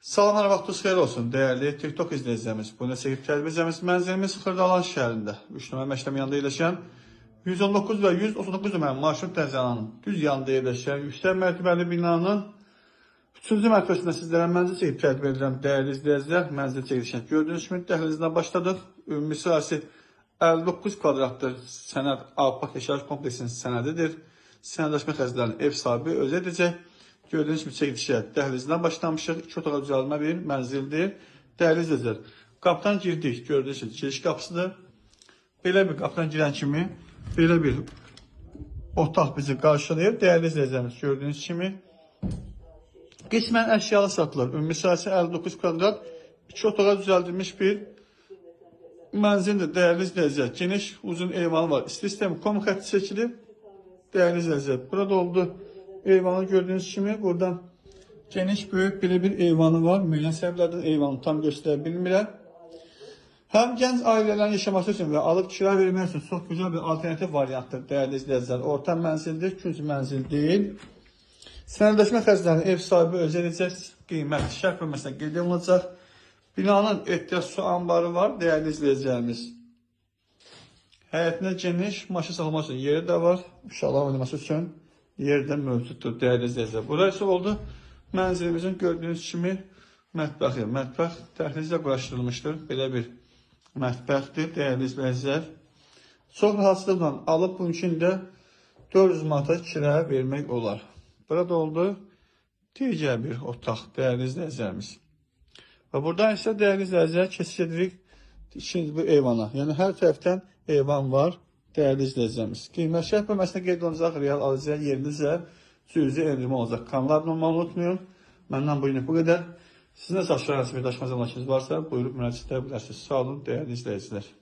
Salamlar, vaxtınız xeyir olsun değerli TikTok izləyicilərimiz. Bu nə çəkib tədbircəmiz mənzilimiz Xırdalan şəhərində 3 nömrə məktəbin yanında yerləşən 119 və 139 nömrə marşrut dərzyanının düz yanında yerləşən yüksək mərtəbəli binanın 3-cü mərtəbəsində sizlərə mənzil çəkib təqdim edirəm değerli izləyicilər. Mənzil çəkilişini gördüyünüz kimi dəhlizdən başladıq. Ümumi sahəsi 59 kvadratdır. Sənəd Alpak Yaşayış Kompleksinin sənədidir. Sənədləşmə xərclərini ev sahibi özü edəcək. Gördüğünüz gibi çekilişe dəhlizdən başlamışıq. 2 otağa düzəlmə bir mənzildir. Dəhliz edəcək. Qapıdan girdik. Gördüğünüz gibi giriş qapısıdır. Belə bir qapıdan girən kimi belə bir otaq bizi qarşılayır. Dəhliz edəcəyimiz gördüğünüz kimi. Qismən əşyalı satılır. Ümumi sahəsi 59 kvadrat. 2 otağa düzəldilmiş bir mənzildir. Dəhliz edəcək. Geniş uzun eyvanı var. İstər-istəmə kom xətti çəkilib. Dəhliz edəcək. Burada oldu. Eyvanı gördüğünüz kimi buradan geniş büyük bir eyvanı var. Müəyyən səbəblərdən eyvanı tam göstərə bilmirəm. Həm gənc ailələrin yaşaması üçün və alıb kira vermək üçün çox güzel bir alternativ variantdır değerli izləyicilər. Orta mənzildir, ikinci mənzil deyil. Sənədləşmə xərclərini ev sahibi özü edəcək. Qiymət şərh bölməsində qeyd olunacaq. Binanın ehtiyac su anbarı var değerli izləyicilərimiz. Həyətində geniş maşın saxlamaq üçün yeri də var. Uşaqlar oynaması üçün yerdə mövcuddur değerli izləyicilər. Burası oldu mənzilimizin gördüğünüz kimi mətbəxi. Mətbəx dəhlizlə quraşdırılmışdır. Belə bir mətbəxdir değerli izləyicilər. Çox rahatlıqla alıb bunun üçün də 400 manata kiraya vermək olar. Burada oldu digər bir otaq değerli izləyicilərimiz. Və buradan isə değerli izləyicilər keçiş edirik ikinci bu eyvana. Yəni hər tərəfdən eyvan var. Değerli izləyicilərimiz. Qiymət şərh bölməsində qeyd olunacaq. Real alıcıya yerinizə cüzi endirmə olacaq. Kanallar abunə unutmayın. Məndən bu günlük bu qədər. Sizin də saçlar arası bir daşmaz anlaşınız varsa buyurub müraciət edə bilərsiniz. Sağ olun değerli izləyicilər.